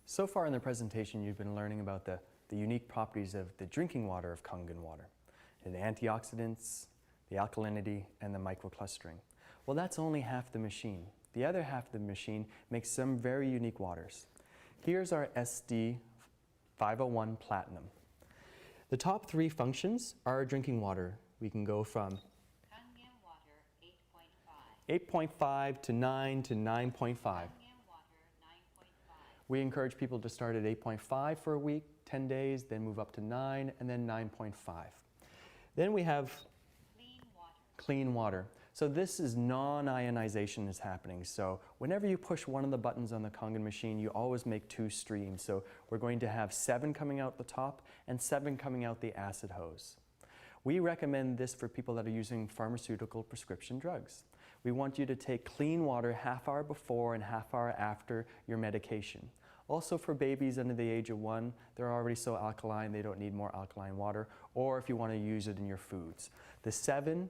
So far in the presentation, you've been learning about the unique properties of the drinking water of Kangen water, the antioxidants, the alkalinity, and the microclustering. Well, that's only half the machine. The other half of the machine makes some very unique waters. Here's our SD 501 Platinum. The top three functions are our drinking water. We can go from Kangen water 8.5. 8.5 to 9 to 9.5. Kangen water 9.5. We encourage people to start at 8.5 for a week, 10 days, then move up to 9, and then 9.5. Then we have Clean water. clean water. So this is non-ionization is happening. So whenever you push one of the buttons on the Kangen machine, you always make two streams. So we're going to have 7 coming out the top and 7 coming out the acid hose. We recommend this for people that are using pharmaceutical prescription drugs. We want you to take clean water half hour before and half hour after your medication. Also for babies under the age of 1, they're already so alkaline they don't need more alkaline water, or if you want to use it in your foods. The 7,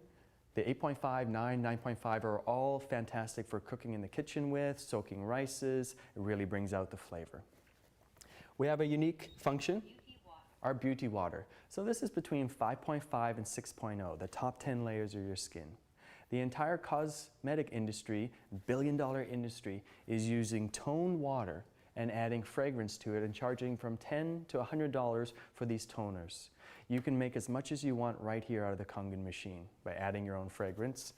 the 8.5, 9, 9.5 are all fantastic for cooking in the kitchen with, soaking rices. It really brings out the flavor. We have a unique function. Beauty water. Our beauty water. So this is between 5.5 and 6.0, the top 10 layers of your skin. The entire cosmetic industry, billion-dollar industry, is using toned water and adding fragrance to it and charging from $10 to $100 for these toners. You can make as much as you want right here out of the Kangen machine by adding your own fragrance.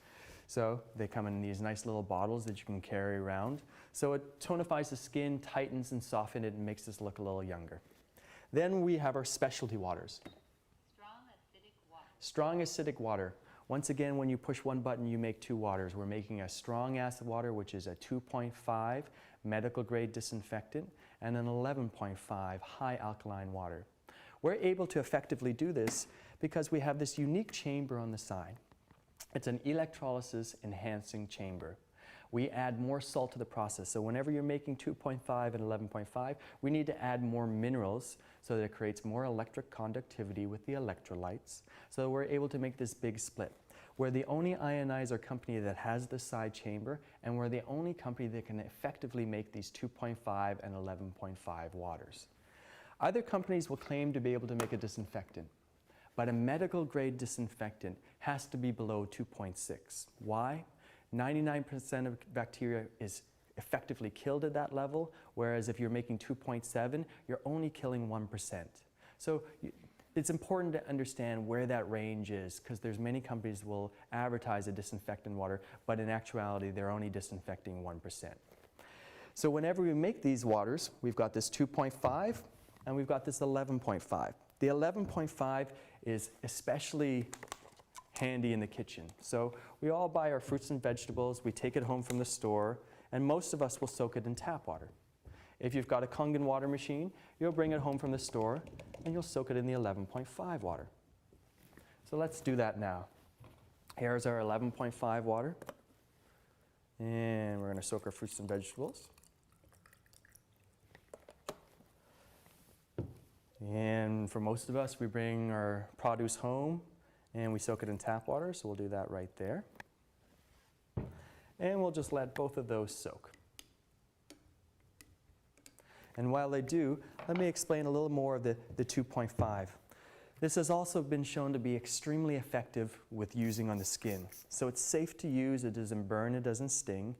So they come in these nice little bottles that you can carry around. So it tonifies the skin, tightens and softens it, and makes us look a little younger. Then we have our specialty waters. Strong acidic water. Strong acidic water. Once again, when you push one button, you make 2 waters. We're making a strong acid water, which is a 2.5 medical grade disinfectant, and an 11.5 high alkaline water. We're able to effectively do this because we have this unique chamber on the side. It's an electrolysis enhancing chamber. We add more salt to the process. So whenever you're making 2.5 and 11.5, we need to add more minerals so that it creates more electric conductivity with the electrolytes. So we're able to make this big split. We're the only ionizer company that has the side chamber, and we're the only company that can effectively make these 2.5 and 11.5 waters. Other companies will claim to be able to make a disinfectant, but a medical grade disinfectant has to be below 2.6. Why? 99% of bacteria is effectively killed at that level, whereas if you're making 2.7, you're only killing 1%. So it's important to understand where that range is, because there's many companies will advertise a disinfectant water, but in actuality, they're only disinfecting 1%. So whenever we make these waters, we've got this 2.5 and we've got this 11.5. The 11.5 is especially handy in the kitchen. So we all buy our fruits and vegetables, we take it home from the store, and most of us will soak it in tap water. If you've got a Kangen water machine, you'll bring it home from the store and you'll soak it in the 11.5 water. So let's do that now. Here's our 11.5 water, and we're going to soak our fruits and vegetables. And for most of us, we bring our produce home and we soak it in tap water, so we'll do that right there. And we'll just let both of those soak. And while they do, let me explain a little more of the 2.5. This has also been shown to be extremely effective with using on the skin. So it's safe to use, it doesn't burn, it doesn't sting.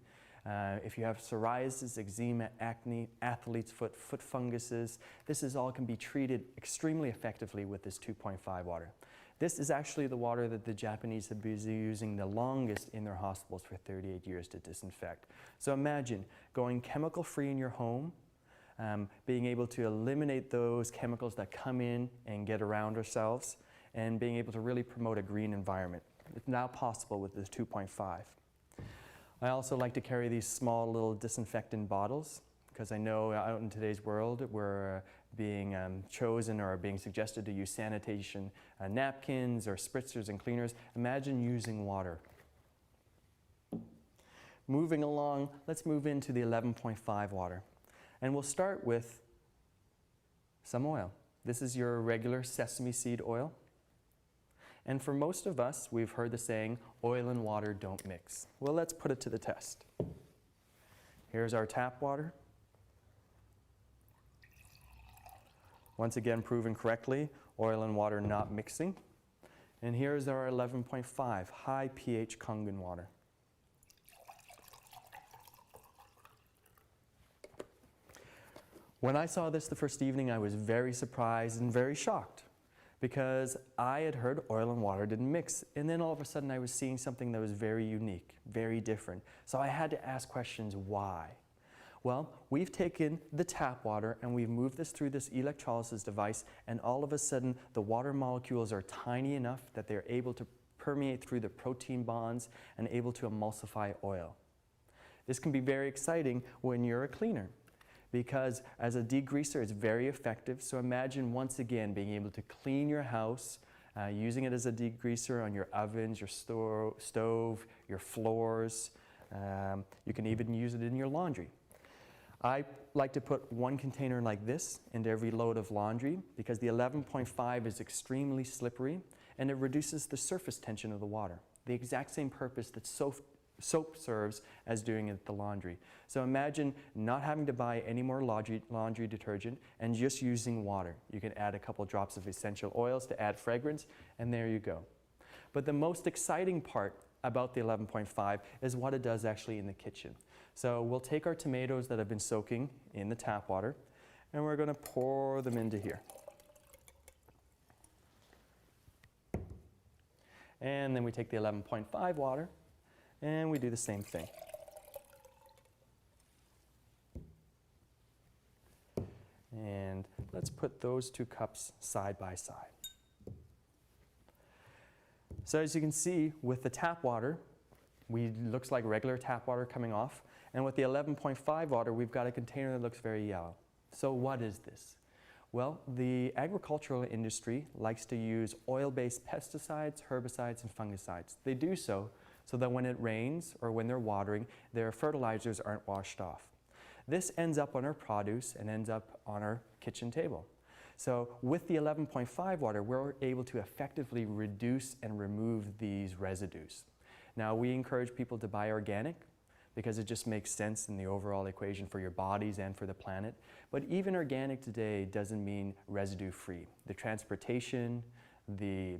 If you have psoriasis, eczema, acne, athlete's foot, foot funguses, this is all can be treated extremely effectively with this 2.5 water. This is actually the water that the Japanese have been using the longest in their hospitals for 38 years to disinfect. So imagine going chemical free in your home, being able to eliminate those chemicals that come in and get around ourselves, and being able to really promote a green environment. It's now possible with this 2.5. I also like to carry these small little disinfectant bottles, because I know out in today's world we're being chosen or being suggested to use sanitation napkins or spritzers and cleaners. Imagine using water. Moving along, let's move into the 11.5 water. And we'll start with some oil. This is your regular sesame seed oil. And for most of us, we've heard the saying, oil and water don't mix. Well, let's put it to the test. Here's our tap water. Once again, proven correctly, oil and water not mixing. And here's our 11.5 high pH Kangen water. When I saw this the first evening, I was very surprised and very shocked because I had heard oil and water didn't mix. And then all of a sudden I was seeing something that was very unique, very different. So I had to ask questions, why? Well, we've taken the tap water and we've moved this through this electrolysis device, and all of a sudden the water molecules are tiny enough that they're able to permeate through the protein bonds and able to emulsify oil. This can be very exciting when you're a cleaner, because as a degreaser it's very effective. So imagine once again being able to clean your house, using it as a degreaser on your ovens, your stove, your floors. You can even use it in your laundry. I like to put one container like this into every load of laundry because the 11.5 is extremely slippery and it reduces the surface tension of the water. The exact same purpose that soap serves as doing it at the laundry. So imagine not having to buy any more laundry detergent and just using water. You can add a couple drops of essential oils to add fragrance, and there you go. But the most exciting part about the 11.5 is what it does actually in the kitchen. So we'll take our tomatoes that have been soaking in the tap water and we're going to pour them into here. And then we take the 11.5 water and we do the same thing. And let's put those 2 cups side by side. So as you can see, with the tap water, looks like regular tap water coming off. And with the 11.5 water, we've got a container that looks very yellow. So what is this? Well, the agricultural industry likes to use oil-based pesticides, herbicides, and fungicides. They do so that when it rains or when they're watering, their fertilizers aren't washed off. This ends up on our produce and ends up on our kitchen table. So with the 11.5 water, we're able to effectively reduce and remove these residues. Now, we encourage people to buy organic because it just makes sense in the overall equation for your bodies and for the planet. But even organic today doesn't mean residue-free. The transportation, the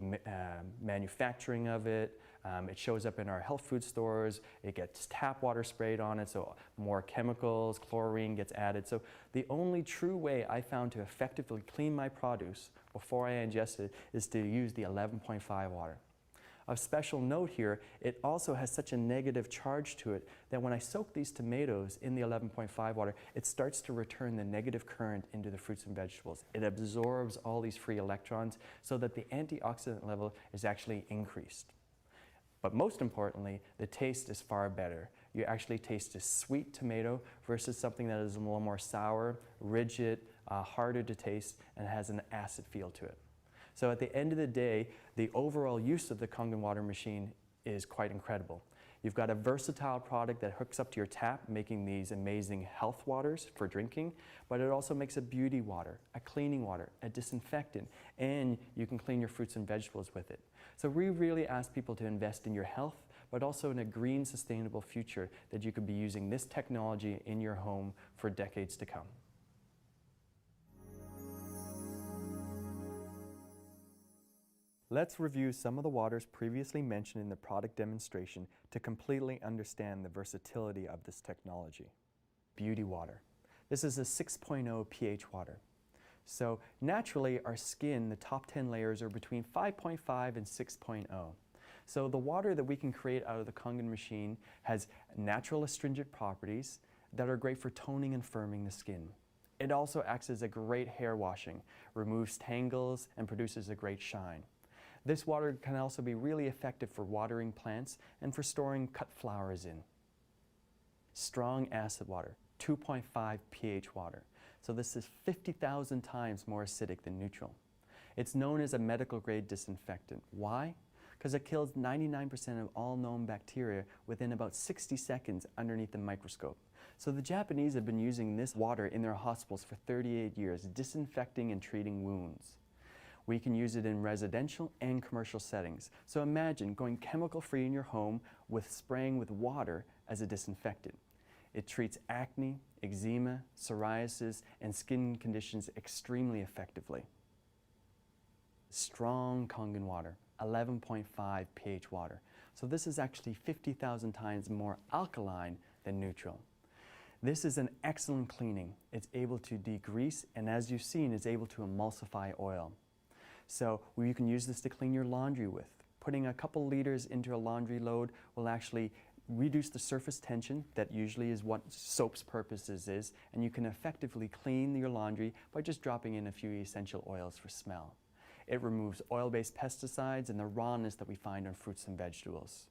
manufacturing of it, it shows up in our health food stores, it gets tap water sprayed on it, so more chemicals, chlorine gets added. So the only true way I found to effectively clean my produce before I ingest it is to use the 11.5 water. Of special note here, it also has such a negative charge to it that when I soak these tomatoes in the 11.5 water, it starts to return the negative current into the fruits and vegetables. It absorbs all these free electrons so that the antioxidant level is actually increased. But most importantly, the taste is far better. You actually taste a sweet tomato versus something that is a little more sour, rigid, harder to taste, and has an acid feel to it. So at the end of the day, the overall use of the Kangen water machine is quite incredible. You've got a versatile product that hooks up to your tap, making these amazing health waters for drinking, but it also makes a beauty water, a cleaning water, a disinfectant, and you can clean your fruits and vegetables with it. So we really ask people to invest in your health, but also in a green, sustainable future that you could be using this technology in your home for decades to come. Let's review some of the waters previously mentioned in the product demonstration to completely understand the versatility of this technology. Beauty water. This is a 6.0 pH water. So naturally our skin, the top 10 layers are between 5.5 and 6.0. So the water that we can create out of the Kangen machine has natural astringent properties that are great for toning and firming the skin. It also acts as a great hair washing, removes tangles, and produces a great shine. This water can also be really effective for watering plants and for storing cut flowers in. Strong acid water, 2.5 pH water. So this is 50,000 times more acidic than neutral. It's known as a medical grade disinfectant. Why? Because it kills 99% of all known bacteria within about 60 seconds underneath the microscope. So the Japanese have been using this water in their hospitals for 38 years, disinfecting and treating wounds. We can use it in residential and commercial settings. So imagine going chemical-free in your home with spraying with water as a disinfectant. It treats acne, eczema, psoriasis, and skin conditions extremely effectively. Strong Kangen water, 11.5 pH water. So this is actually 50,000 times more alkaline than neutral. This is an excellent cleaning. It's able to degrease, and as you've seen, it's able to emulsify oil. So you can use this to clean your laundry with. Putting a couple liters into a laundry load will actually reduce the surface tension. That usually is what soap's purposes is, and you can effectively clean your laundry by just dropping in a few essential oils for smell. It removes oil-based pesticides and the rawness that we find on fruits and vegetables.